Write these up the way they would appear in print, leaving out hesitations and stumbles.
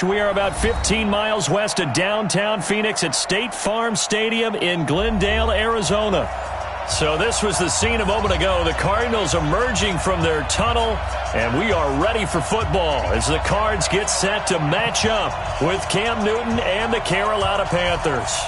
We are about 15 miles west of downtown Phoenix at State Farm Stadium in Glendale, Arizona. So this was the scene a moment ago. The Cardinals emerging from their tunnel, and we are ready for football as the Cards get set to match up with Cam Newton and the Carolina Panthers.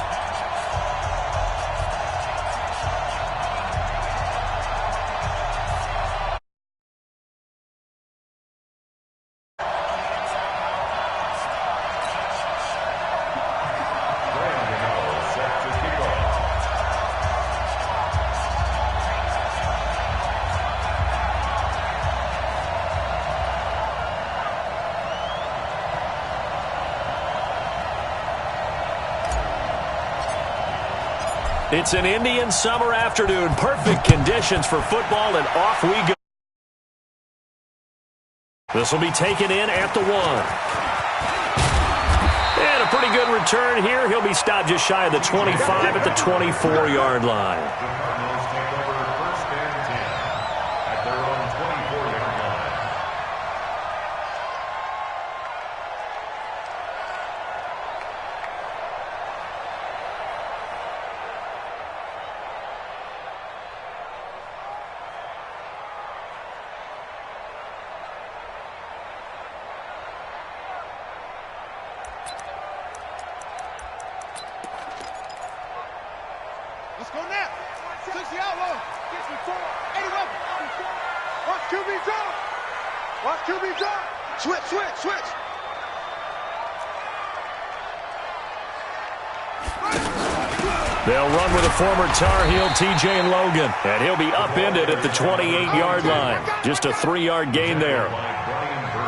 It's an Indian summer afternoon. Perfect conditions for football, and off we go. This will be taken in at the 1. And a pretty good return here. He'll be stopped just shy of the 25 at the 24-yard line. Let's go now. 60 outlaw. Gets me 4. 81. Watch QB drop. Watch QB drop. Switch. They'll run with a former Tar Heel, TJ Logan. And he'll be upended at the 28-yard line. Just a 3-yard gain there.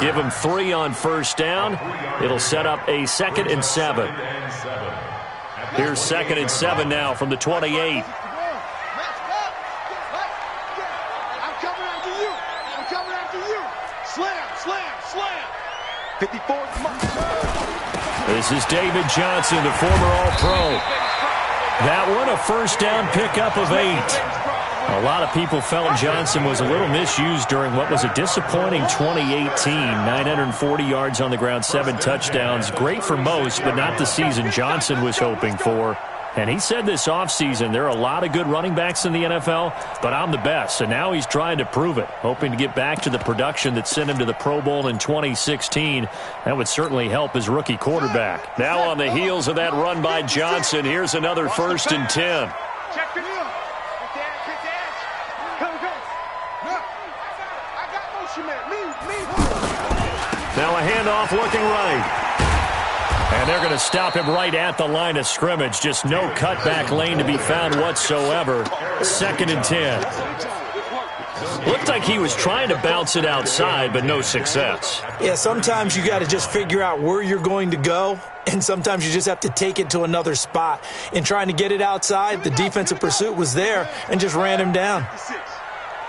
Give him 3 on first down. It'll set up a 2nd and 7. Here's 2nd and 7 now from the 28. I'm coming after you. Slam. 54. This is David Johnson, the former All-Pro. That one, a first down pickup of 8. A lot of people felt Johnson was a little misused during what was a disappointing 2018. 940 yards on the ground, 7 touchdowns. Great for most, but not the season Johnson was hoping for. And he said this offseason, there are a lot of good running backs in the NFL, but I'm the best. And now he's trying to prove it, hoping to get back to the production that sent him to the Pro Bowl in 2016. That would certainly help his rookie quarterback. Now on the heels of that run by Johnson, here's another 1st and 10. Check it out. Now a handoff looking right. And they're going to stop him right at the line of scrimmage. Just no cutback lane to be found whatsoever. 2nd and 10. Looked like he was trying to bounce it outside, but no success. Yeah, sometimes you got to just figure out where you're going to go, and sometimes you just have to take it to another spot. In trying to get it outside, the defensive pursuit was there and just ran him down.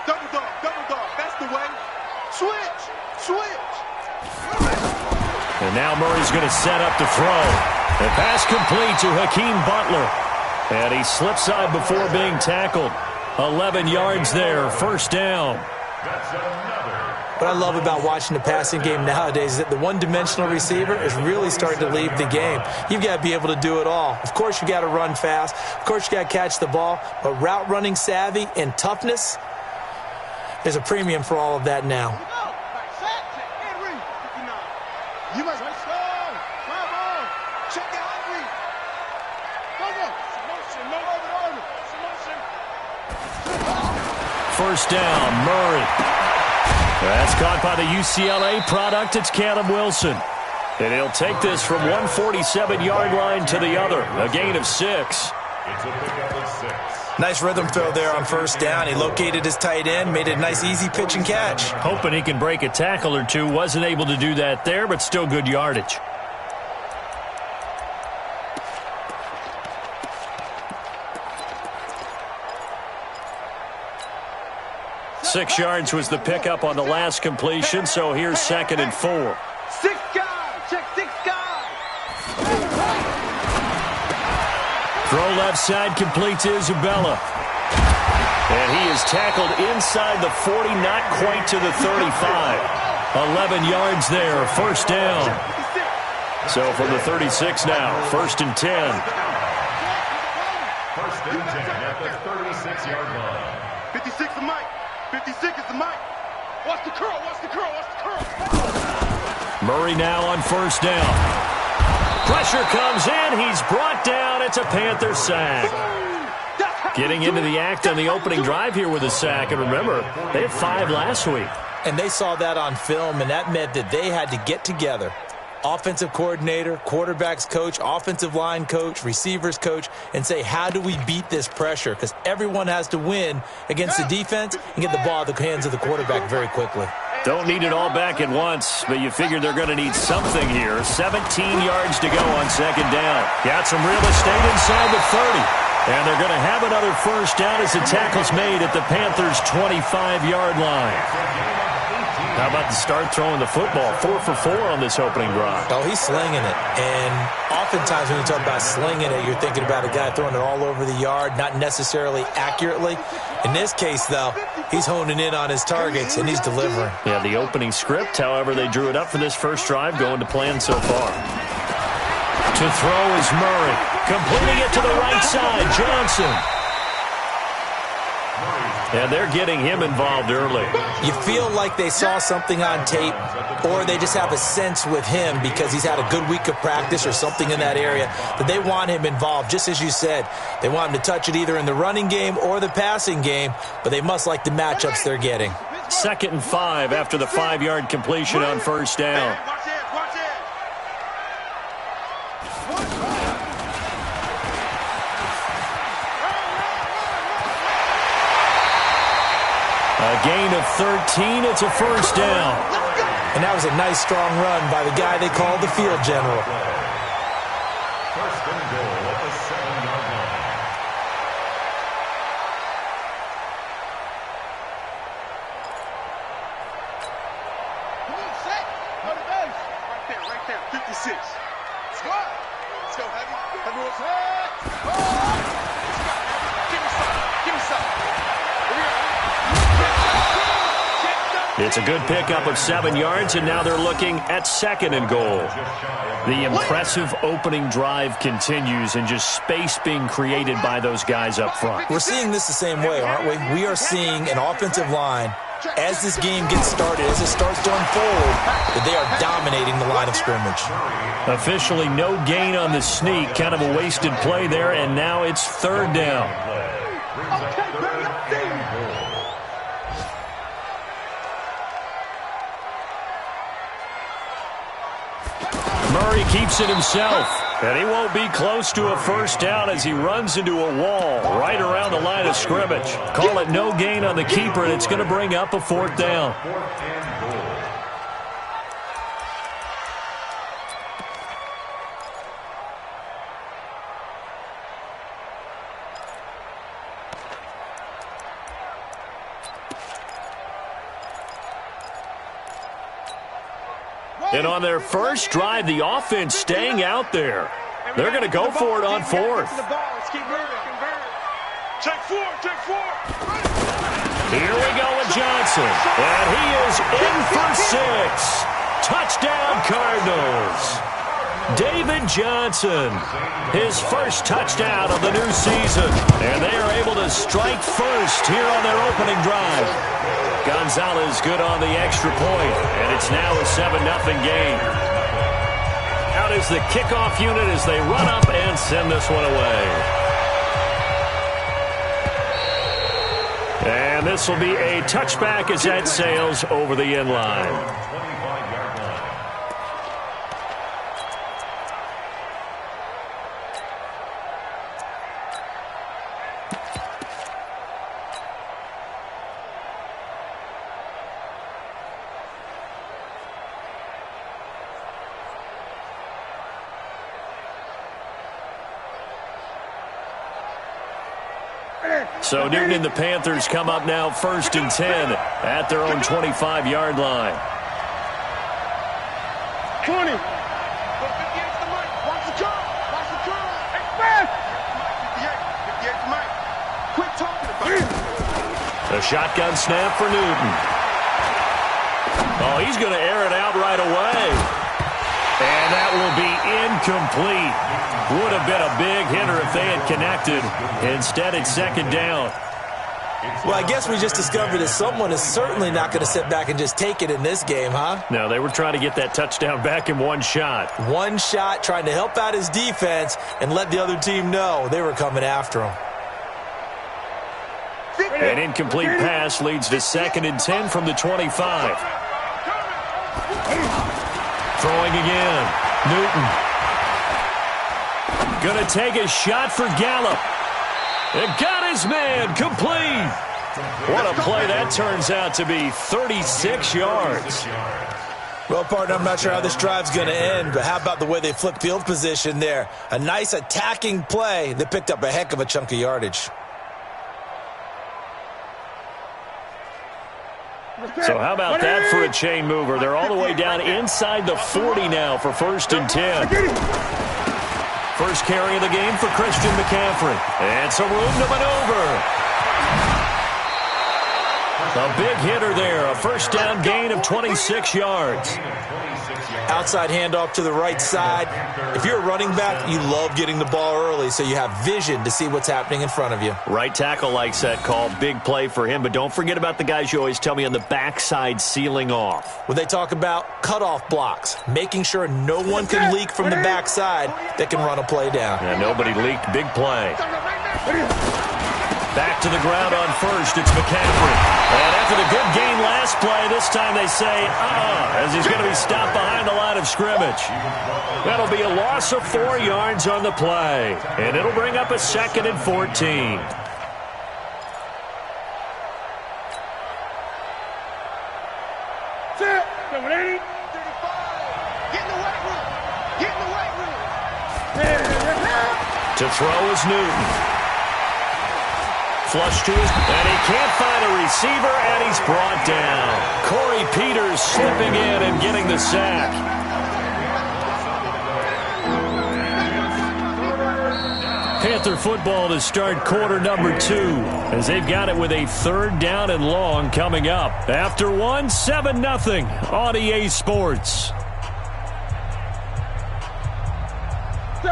Double dog. That's the way. Switch. And now Murray's going to set up to throw. The pass complete to Hakeem Butler. And he slips side before being tackled. 11 yards there, 1st down. What I love about watching the passing game nowadays is that the one-dimensional receiver is really starting to leave the game. You've got to be able to do it all. Of course, you got to run fast. Of course, you got to catch the ball. But route running savvy and toughness, there's a premium for all of that now. You must check out read. Go. First down, Murray. That's caught by the UCLA product. It's Caleb Wilson. And he'll take this from 147-yard line to the other. A gain of 6. It's a pickup of 6. Nice rhythm throw there on first down. He located his tight end, made it a nice easy pitch and catch. Hoping he can break a tackle or two. Wasn't able to do that there, but still good yardage. Six yards was the pickup on the last completion, so here's 2nd and 4. 6 guys. Check 6 guys. Throw left side, complete to Isabella. And he is tackled inside the 40, not quite to the 35. 11 yards there, first down. So from the 36 now, 1st and 10. 1st and 10 at the 36-yard line. 56 is Mike. 56 is the Mike. Watch the curl, watch the curl, watch the curl. Murray now on 1st down. Pressure comes in. He's brought down. It's a Panther sack. Getting into the act on the opening drive here with a sack. And remember, they had 5 last week. And they saw that on film, and that meant that they had to get together. Offensive coordinator, quarterbacks coach, offensive line coach, receivers coach, and say, how do we beat this pressure? Because everyone has to win against the defense and get the ball at the hands of the quarterback very quickly. Don't need it all back at once, but you figure they're going to need something here. 17 yards to go on 2nd down. Got some real estate inside the 30. And they're going to have another 1st down as the tackle's made at the Panthers' 25-yard line. How about the start throwing the football? 4 for 4 on this opening drive. Oh, he's slinging it. And oftentimes when you talk about slinging it, you're thinking about a guy throwing it all over the yard, not necessarily accurately. In this case, though, he's honing in on his targets, and he's delivering. Yeah, the opening script, however, they drew it up for this first drive, going to plan so far. To throw is Murray. Completing it to the right side, Johnson. And they're getting him involved early. You feel like they saw something on tape, or they just have a sense with him because he's had a good week of practice or something in that area that they want him involved. Just as you said, they want him to touch it either in the running game or the passing game, but they must like the matchups they're getting. 2nd and 5 after the 5-yard completion on 1st down. A gain of 13. It's a 1st down. And that was a nice, strong run by the guy they called the field general. 1st and goal at the 7-yard line. Come on, set. On the base. Right there, 56. Let's go. Let's go, heavy. Everyone's head. Oh! Give me some. Give me some. It's a good pickup of 7 yards, and now they're looking at 2nd and goal. The impressive opening drive continues, and just space being created by those guys up front. We're seeing this the same way, aren't we? We are seeing an offensive line, as this game gets started, as it starts to unfold, that they are dominating the line of scrimmage. Officially no gain on the sneak, kind of a wasted play there, and now it's 3rd down. Murray keeps it himself, and he won't be close to a 1st down as he runs into a wall right around the line of scrimmage. Call it no gain on the keeper, and it's going to bring up a 4th down. And on their first drive, the offense staying out there. They're going to go for it on 4th. Check 4, check 4. Here we go with Johnson. And he is in for 6. Touchdown, Cardinals. David Johnson, his first touchdown of the new season. And they are able to strike first here on their opening drive. Gonzalez good on the extra point, and it's now a 7-0 game. Out is the kickoff unit as they run up and send this one away. And this will be a touchback as that sails over the end line. So Newton and the Panthers come up now 1st and 10 at their own 25-yard line. 20. Watch the curl. Watch the curl. Hey, man. 58 to Mike. Quit talking about it. A shotgun snap for Newton. Oh, he's going to air it out right away. And now that will be incomplete. Would have been a big hitter if they had connected. Instead, it's second down. Well, I guess we just discovered that someone is certainly not going to sit back and just take it in this game, huh? No, they were trying to get that touchdown back in one shot. One shot, trying to help out his defense and let the other team know they were coming after him. An incomplete pass leads to 2nd and 10 from the 25. Throwing again. Newton. Gonna take a shot for Gallup. It got his man complete. What a play that turns out to be. 36 yards. Well, partner, I'm not sure how this drive's going to end, but how about the way they flipped field position there? A nice attacking play that picked up a heck of a chunk of yardage. So how about that for a chain mover? They're all the way down inside the 40 now for 1st and 10. First carry of the game for Christian McCaffrey. And some room to maneuver. A big hitter there. A first down gain of 26 yards. Outside handoff to the right side. If you're a running back, you love getting the ball early so you have vision to see what's happening in front of you. Right tackle likes that call. Big play for him. But don't forget about the guys you always tell me on the backside sealing off. When they talk about cutoff blocks, making sure no one can leak from the backside that can run a play down. Yeah, nobody leaked. Big play. Back to the ground on first. It's McCaffrey. And after the good gain last play, this time they say, as he's going to be stopped behind the line of scrimmage. That'll be a loss of 4 yards on the play. And it'll bring up a 2nd and 14. To throw is Newton. Flush to his, and he can't find a receiver, and he's brought down. Corey Peters slipping in and getting the sack. Panther football to start quarter number 2, as they've got it with a 3rd down and long coming up. After 7-0 on EA Sports.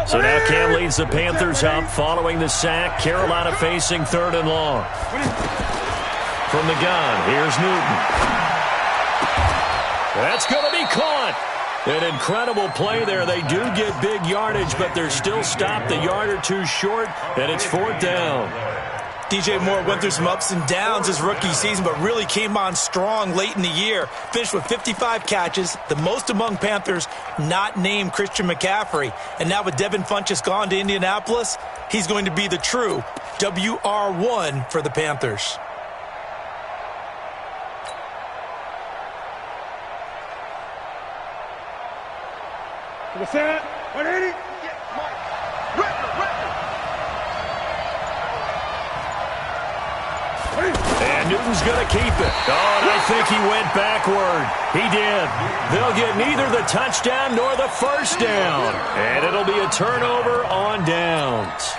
So now Cam leads the Panthers up following the sack. Carolina facing 3rd and long. From the gun, here's Newton. That's going to be caught. An incredible play there. They do get big yardage, but they're still stopped a yard or two short, and it's 4th down. DJ Moore went through some ups and downs his rookie season, but really came on strong late in the year. Finished with 55 catches, the most among Panthers not named Christian McCaffrey. And now with Devin Funchess gone to Indianapolis, he's going to be the true WR1 for the Panthers. What's that? 180? And Newton's going to keep it. Oh, and I think he went backward. He did. They'll get neither the touchdown nor the first down. And it'll be a turnover on downs.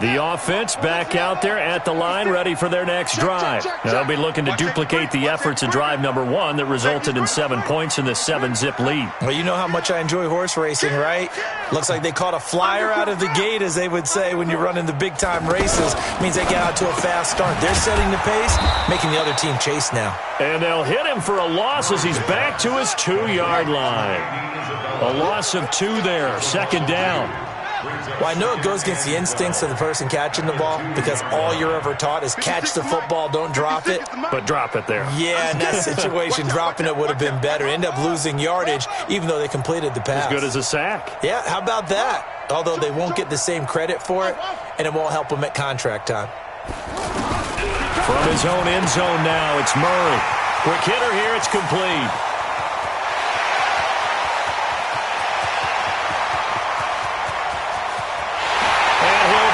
The offense back out there at the line, ready for their next drive. Now, they'll be looking to duplicate the efforts of drive number 1 that resulted in 7 points in the 7-zip lead. Well, you know how much I enjoy horse racing, right? Looks like they caught a flyer out of the gate, as they would say when you're running the big-time races. Means they get out to a fast start. They're setting the pace, making the other team chase now. And they'll hit him for a loss as he's back to his 2-yard line. A loss of 2 there, 2nd down. Well, I know it goes against the instincts of the person catching the ball, because all you're ever taught is catch the football, don't drop it. But drop it there. Yeah, in that situation, dropping it would have been better. End up losing yardage, even though they completed the pass. As good as a sack. Yeah, how about that? Although they won't get the same credit for it, and it won't help them at contract time. From his own end zone now, it's Murray. Quick hitter here, it's complete.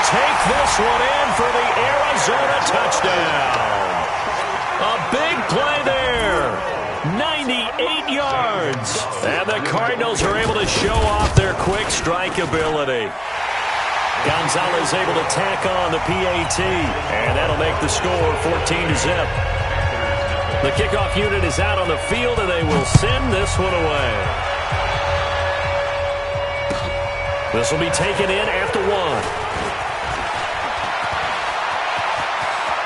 Take this one in for the Arizona touchdown. A big play there. 98 yards. And the Cardinals are able to show off their quick strike ability. Gonzalez able to tack on the PAT. And that'll make the score 14-0. The kickoff unit is out on the field, and they will send this one away. This will be taken in after 1.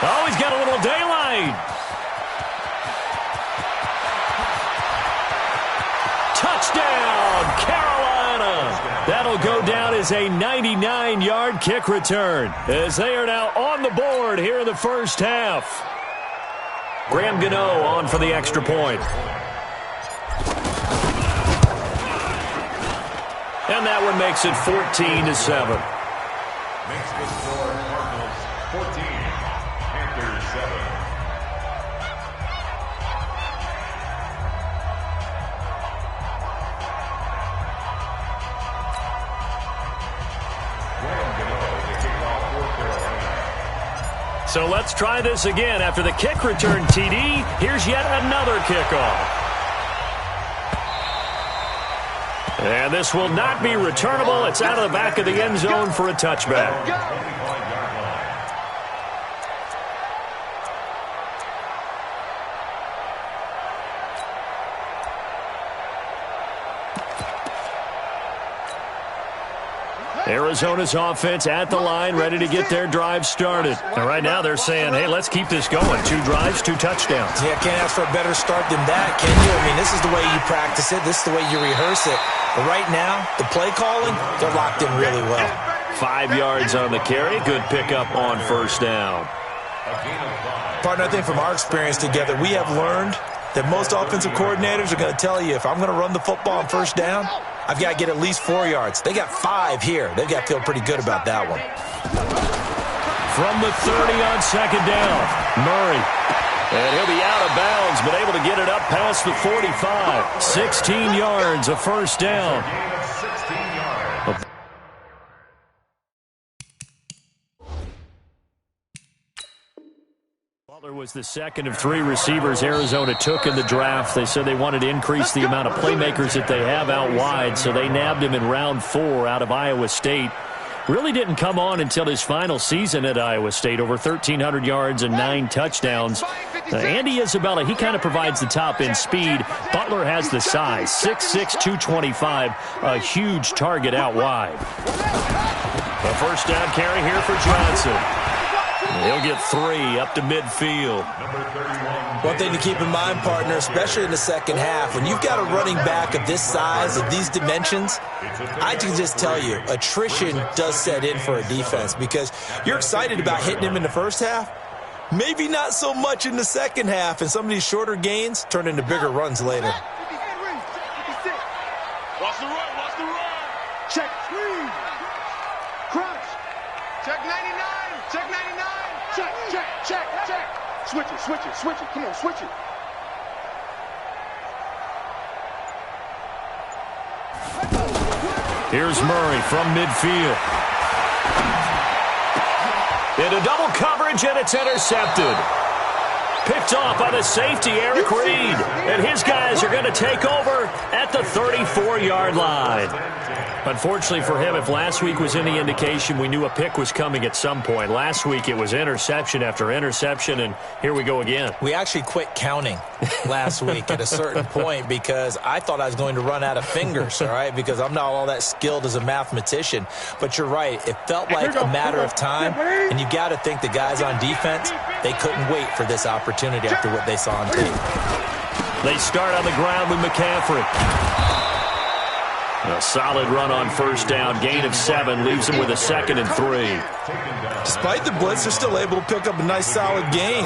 Oh, he's got a little daylight. Touchdown, Carolina. That'll go down as a 99-yard kick return, as they are now on the board here in the first half. Graham Gano on for the extra point. And that one makes it 14-7. Makes the score Cardinals 14, Panthers 7. So let's try this again. After the kick return TD, here's yet another kickoff. And this will not be returnable. It's out of the back of the end zone for a touchback. Arizona's offense at the line, ready to get their drive started. And right now they're saying, hey, let's keep this going. 2 drives, 2 touchdowns. Yeah, can't ask for a better start than that, can you? I mean, this is the way you practice it. This is the way you rehearse it. But right now, the play calling, they're locked in really well. 5 yards on the carry. Good pickup on first down. Partner, I think from our experience together, we have learned that most offensive coordinators are going to tell you, if I'm going to run the football on first down, I've got to get at least 4 yards. They got 5 here. They've got to feel pretty good about that one. From the 30 on second down, Murray. And he'll be out of bounds, but able to get it up past the 45. 16 yards, a first down. Butler was the second of 3 receivers Arizona took in the draft. They said they wanted to increase the amount of playmakers that they have out wide, so they nabbed him in round 4 out of Iowa State. Really didn't come on until his final season at Iowa State, over 1,300 yards and 9 touchdowns. Andy Isabella, he kind of provides the top-end speed. Butler has the size, 6'6", 225, a huge target out wide. A first down carry here for Johnson. He'll get 3 up to midfield. One thing to keep in mind, partner, especially in the second half, when you've got a running back of this size, of these dimensions, I can just tell you, attrition does set in for a defense because you're excited about hitting him in the first half, maybe not so much in the second half, and some of these shorter gains turn into bigger runs later. Watch the run, watch the run. Check 3. Crunch. Check 99. Check 99. Check, check, check, check. Switch it, switch it, switch it. Come on, switch it. Here's Murray from midfield. Into double coverage, and it's intercepted. Picked off by the safety, Eric Reed. And his guys are going to take over at the 34-yard line. Unfortunately for him, if last week was any indication, we knew a pick was coming at some point. Last week it was interception after interception, and here we go again. We actually quit counting last week at a certain point because I thought I was going to run out of fingers, all right, because I'm not all that skilled as a mathematician. But you're right. It felt like a matter of time, and you got to think the guys on defense, they couldn't wait for this opportunity after what they saw on tape. They start on the ground with McCaffrey. A solid run on first down. Gain of 7 leaves them with a 2nd and 3. Despite the blitz, they're still able to pick up a nice solid gain.